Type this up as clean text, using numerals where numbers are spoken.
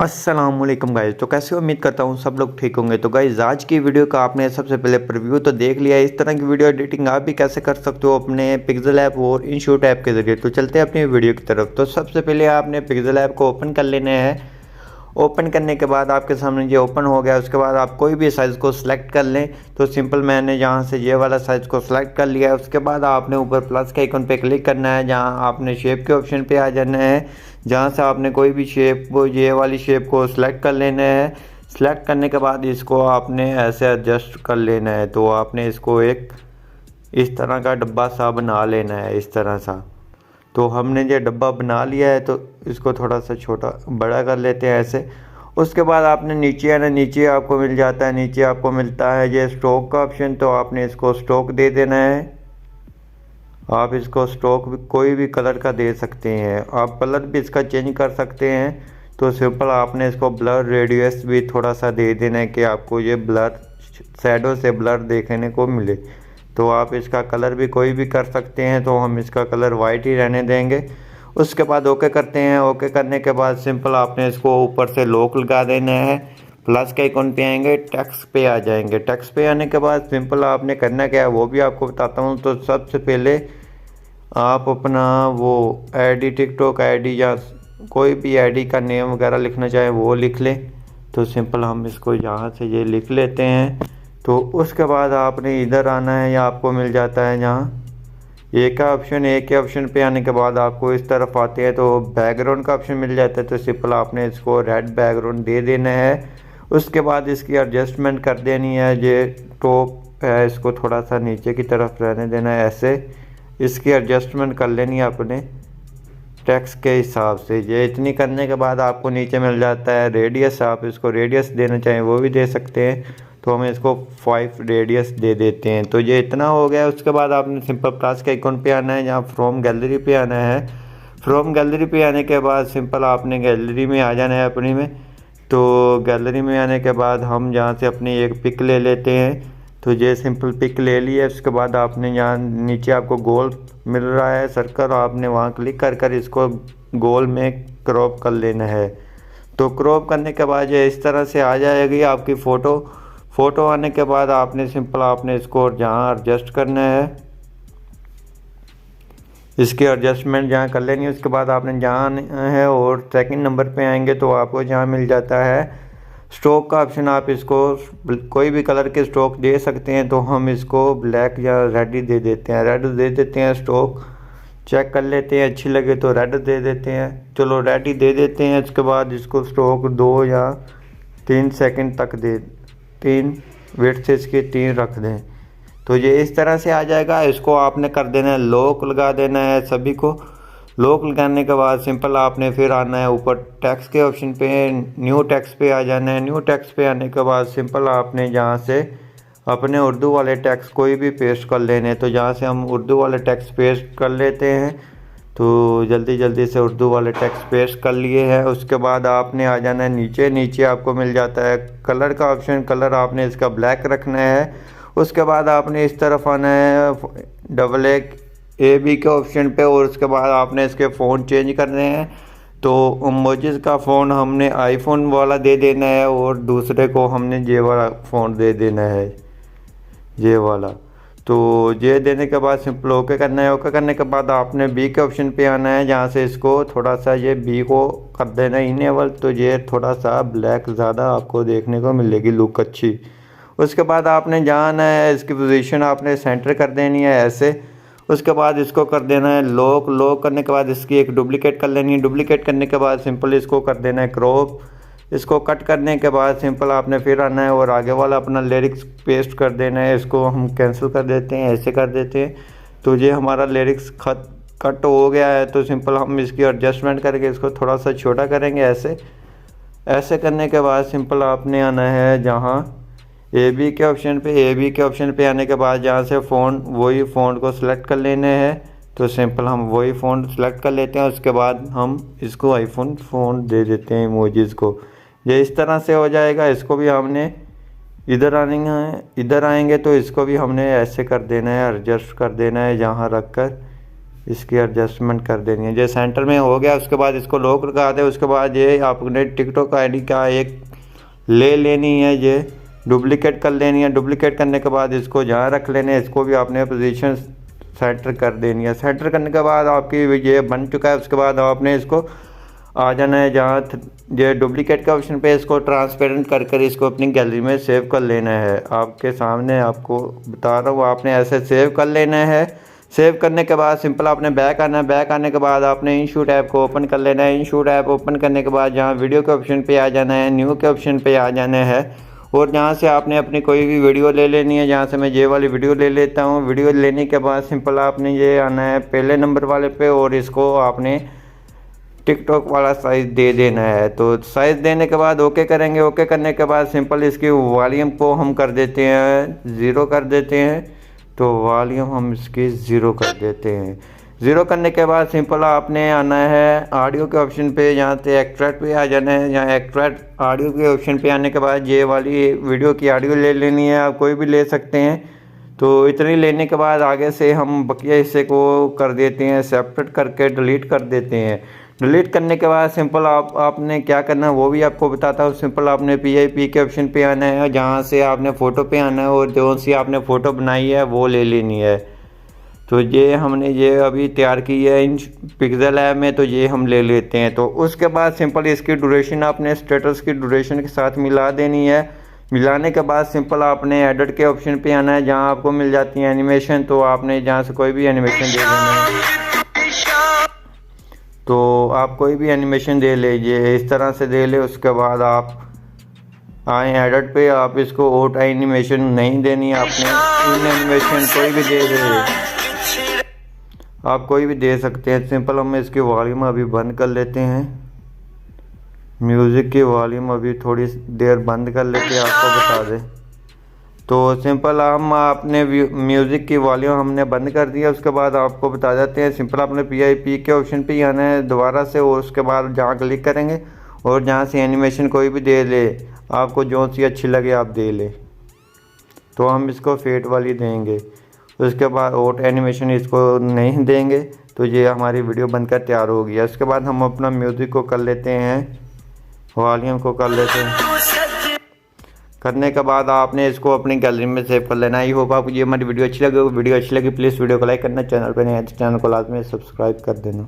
अस्सलामुअलैकुम गाइस। तो कैसे उम्मीद करता हूँ सब लोग ठीक होंगे। तो गाइस आज की वीडियो का आपने सबसे पहले प्रीव्यू तो देख लिया है। इस तरह की वीडियो एडिटिंग आप भी कैसे कर सकते हो अपने पिक्सल ऐप और इनशॉट ऐप के ज़रिए। तो चलते हैं अपनी वीडियो की तरफ। तो सबसे पहले आपने पिक्सल ऐप को ओपन कर लेना है। ओपन करने के बाद आपके सामने ये ओपन हो गया। उसके बाद आप कोई भी साइज़ को सिलेक्ट कर लें। तो सिंपल मैंने यहाँ से ये वाला साइज़ को सिलेक्ट कर लिया है। उसके बाद आपने ऊपर प्लस के आइकन पे क्लिक करना है, जहाँ आपने शेप के ऑप्शन पे आ जाना है, जहाँ से आपने कोई भी शेप ये वाली शेप को सिलेक्ट कर लेना है। सिलेक्ट करने के बाद इसको आपने ऐसे एडजस्ट कर लेना है। तो आपने इसको एक इस तरह का डब्बा सा बना लेना है, इस तरह सा। तो हमने ये डब्बा बना लिया है, तो इसको थोड़ा सा छोटा बड़ा कर लेते हैं ऐसे। उसके बाद आपने नीचे आना, नीचे आपको मिल जाता है, नीचे आपको मिलता है ये स्ट्रोक का ऑप्शन। तो आपने इसको स्ट्रोक दे देना है। आप इसको स्ट्रोक भी कोई भी कलर का दे सकते हैं, आप कलर भी इसका चेंज कर सकते हैं। तो सिंपल आपने इसको ब्लर रेडियस भी थोड़ा सा दे देना है कि आपको ये ब्लर शैडो से ब्लर देखने को मिले। तो आप इसका कलर भी कोई भी कर सकते हैं। तो हम इसका कलर वाइट ही रहने देंगे। उसके बाद ओके करते हैं। ओके करने के बाद सिंपल आपने इसको ऊपर से लॉक लगा देना है। प्लस के आइकन पे आएंगे, टेक्स्ट पे आ जाएंगे। टेक्स्ट पे आने के बाद सिंपल आपने करना क्या है वो भी आपको बताता हूँ। तो सबसे पहले आप अपना वो आईडी, टिकटॉक आईडी या कोई भी आईडी का नेम वगैरह लिखना चाहें वो लिख लें। तो सिंपल हम इसको यहाँ से ये लिख लेते हैं। तो उसके बाद आपने इधर आना है, या आपको मिल जाता है यहाँ एक का ऑप्शन। एक के ऑप्शन पे आने के बाद आपको इस तरफ आते हैं तो बैकग्राउंड का ऑप्शन मिल जाता है। तो सिंपल आपने इसको रेड बैकग्राउंड दे देना है। उसके बाद इसकी एडजस्टमेंट कर देनी है। ये टॉप है, इसको थोड़ा सा नीचे की तरफ रहने देना है ऐसे। इसकी एडजस्टमेंट कर लेनी है अपने टेक्स्ट के हिसाब से। ये इतनी करने के बाद आपको नीचे मिल जाता है रेडियस। आप इसको रेडियस देना चाहें वो भी दे सकते हैं। तो हम इसको 5 रेडियस दे देते हैं। तो ये इतना हो गया। उसके बाद आपने सिंपल प्लस के आइकन पे आना है, जहाँ फ्रॉम गैलरी पे आना है। फ्रॉम गैलरी पे आने के बाद सिंपल आपने गैलरी में आ जाना है अपनी में। तो गैलरी में आने के बाद हम यहाँ से अपनी एक पिक ले लेते हैं। तो ये सिंपल पिक ले ली है। उसके बाद आपने यहाँ नीचे आपको गोल मिल रहा है सर्कल, आपने वहाँ क्लिक कर कर इसको गोल में क्रॉप कर लेना है। तो क्रॉप करने के बाद ये इस तरह से आ जाएगी आपकी फ़ोटो आने के बाद आपने सिंपल आपने इसको जहाँ एडजस्ट करना है, इसकी एडजस्टमेंट जहाँ कर लेनी है। उसके बाद आपने जहाँ है और सेकंड नंबर पे आएंगे तो आपको जहाँ मिल जाता है स्ट्रोक का ऑप्शन। आप इसको कोई भी कलर के स्ट्रोक दे सकते हैं। तो हम इसको ब्लैक या रेड ही दे देते हैं, रेड दे देते हैं। स्ट्रोक चेक कर लेते हैं, अच्छी लगे तो रेड दे देते हैं। चलो रेड ही दे देते हैं। उसके बाद इसको स्ट्रोक 2 या 3 सेकंड तक 3 वेट से इसके 3 रख दें। तो ये इस तरह से आ जाएगा। इसको आपने कर देना है लॉक लगा देना है सभी को। लॉक लगाने के बाद सिंपल आपने फिर आना है ऊपर टेक्स्ट के ऑप्शन पे, न्यू टेक्स्ट पे आ जाना है। न्यू टेक्स्ट पे आने के बाद सिंपल आपने यहाँ से अपने उर्दू वाले टेक्स्ट कोई भी पेस्ट कर लेने। तो यहाँ से हम उर्दू वाले टेक्स्ट पेस्ट कर लेते हैं। तो जल्दी से उर्दू वाले टेक्स्ट पेस्ट कर लिए हैं। उसके बाद आपने आ जाना है नीचे। नीचे आपको मिल जाता है कलर का ऑप्शन। कलर आपने इसका ब्लैक रखना है। उसके बाद आपने इस तरफ आना है AA के ऑप्शन पे, और उसके बाद आपने इसके फ़ोन चेंज करने हैं। तो इमोजीज का फ़ोन हमने आईफोन वाला दे देना है, और दूसरे को हमने ये वाला फ़ोन दे देना है, ये वाला। तो ये देने के बाद सिंपल ओके करना है। ओके करने के बाद आपने बी के ऑप्शन पे आना है, जहाँ से इसको थोड़ा सा ये बी को कर देना है इनेबल। तो ये थोड़ा सा ब्लैक ज़्यादा आपको देखने को मिलेगी, लुक अच्छी। उसके बाद आपने जहाँ आना है इसकी पोजीशन आपने सेंटर कर देनी है ऐसे। उसके बाद इसको कर देना है लॉक। लॉक करने के बाद इसकी एक डुप्लीकेट कर लेनी है। डुप्लीकेट करने के बाद सिंपल इसको कर देना है क्रॉप। इसको कट करने के बाद सिंपल आपने फिर आना है और आगे वाला अपना लिरिक्स पेस्ट कर देना है। इसको हम कैंसिल कर देते हैं, ऐसे कर देते हैं। तो ये हमारा लिरिक्स कट हो गया है। तो सिंपल हम इसकी एडजस्टमेंट करके इसको थोड़ा सा छोटा करेंगे ऐसे। ऐसे करने के बाद सिंपल आपने आना है जहाँ AB के ऑप्शन पे आने के बाद जहाँ से फ़ॉन्ट वही फ़ॉन्ट को सिलेक्ट कर लेने हैं। तो सिंपल हम वही फ़ॉन्ट सिलेक्ट कर लेते हैं। उसके बाद हम इसको आईफोन फ़ॉन्ट दे देते हैं इमोजीज़ को। ये इस तरह से हो जाएगा। इसको भी हमने इधर आएंगे तो इसको भी हमने ऐसे कर देना है, एडजस्ट कर देना है जहाँ रख कर। इसकी एडजस्टमेंट कर देनी है। जैसे सेंटर में हो गया, उसके बाद इसको लॉक लगा दे। उसके बाद ये आपने टिकटॉक आईडी का एक ले लेनी है, ये डुप्लीकेट कर लेनी है। डुप्लीकेट करने के बाद इसको जहाँ रख लेने, इसको भी आपने पोजीशन सेंटर कर देनी है। सेंटर करने के बाद आपकी ये बन चुका है। उसके बाद आपने इसको आ जाना है जहाँ ये डुप्लीकेट का ऑप्शन पे, इसको ट्रांसपेरेंट कर कर इसको अपनी गैलरी में सेव कर लेना है। आपके सामने आपको बता रहा हूँ, आपने ऐसे सेव कर लेना है। सेव करने के बाद सिंपल आपने बैक आना है। बैक आने के बाद आपने इनशूट ऐप को ओपन कर लेना है। इनशूट ऐप ओपन करने के बाद जहाँ वीडियो के ऑप्शन पे आ जाना है, न्यू के ऑप्शन पे आ जाना है और जहाँ से आपने अपनी कोई भी वीडियो ले लेनी है। जहाँ से मैं ये वाली वीडियो ले लेता हूँ। वीडियो लेने के बाद सिंपल आपने ये आना है पहले नंबर वाले पे और इसको आपने टिकटॉक वाला साइज़ दे देना है। तो साइज़ देने के बाद ओके करेंगे। ओके करने के बाद सिंपल इसकी वॉल्यूम को हम कर देते हैं 0 कर देते हैं। तो वॉल्यूम हम इसकी 0 कर देते हैं। 0 करने के बाद सिंपल आपने आना है ऑडियो के ऑप्शन पे, यहाँ से एक्सट्रैक्ट पे आ जाना है। यहाँ एक्सट्रैक्ट ऑडियो के ऑप्शन पे आने के बाद ये वाली वीडियो की ऑडियो ले लेनी है। आप कोई भी ले सकते हैं। तो इतनी लेने के बाद आगे से हम बकिया हिस्से को कर देते हैं सेपरेट करके डिलीट कर देते हैं। डिलीट करने के बाद सिंपल आपने क्या करना है वो भी आपको बताता हूँ। सिंपल आपने PIP के ऑप्शन पे आना है, जहाँ से आपने फ़ोटो पे आना है और जो सी आपने फ़ोटो बनाई है वो ले लेनी है। तो ये हमने ये अभी तैयार की है इन पिक्सेल ऐप में, तो ये हम ले लेते हैं। तो उसके बाद सिंपल इसकी ड्यूरेशन आपने स्टेटस की ड्यूरेशन के साथ मिला देनी है। मिलाने के बाद सिंपल आपने एडिट के ऑप्शन पे आना है, जहाँ आपको मिल जाती है एनिमेशन। तो आपने जहाँ से कोई भी एनिमेशन दे देना है। तो आप कोई भी एनिमेशन दे लीजिए, इस तरह से दे ले। उसके बाद आप आए एडिट पे, आप इसको ओट एनिमेशन नहीं देनी, आपने इन एनिमेशन कोई भी दे दे, आप कोई भी दे सकते हैं। सिंपल हम इसकी वॉल्यूम अभी बंद कर लेते हैं। म्यूज़िक की वॉल्यूम अभी थोड़ी देर बंद कर लेते हैं, आपको बता दें। तो सिंपल हम आपने म्यूज़िक की वॉल्यूम हमने बंद कर दिया। उसके बाद आपको बता देते हैं सिंपल आपने PIP के ऑप्शन पे ही आना है दोबारा से और उसके बाद जहाँ क्लिक करेंगे और जहाँ से एनिमेशन कोई भी दे ले, आपको जो सी अच्छी लगे आप दे ले। तो हम इसको फेट वाली देंगे। उसके बाद ओट एनिमेशन इसको नहीं देंगे। तो ये हमारी वीडियो बनकर तैयार हो गया। उसके बाद हम अपना म्यूज़िक को कर लेते हैं, वॉल्यूम को कर लेते हैं। करने के बाद आपने इसको अपनी गैलरी में सेव कर लेना। आई होप आपको ये हमारी वीडियो अच्छी लगी। वीडियो अच्छी लगी प्लीज़ वीडियो को लाइक करना, चैनल पर नए हैं तो चैनल को लाजमी सब्सक्राइब कर देना।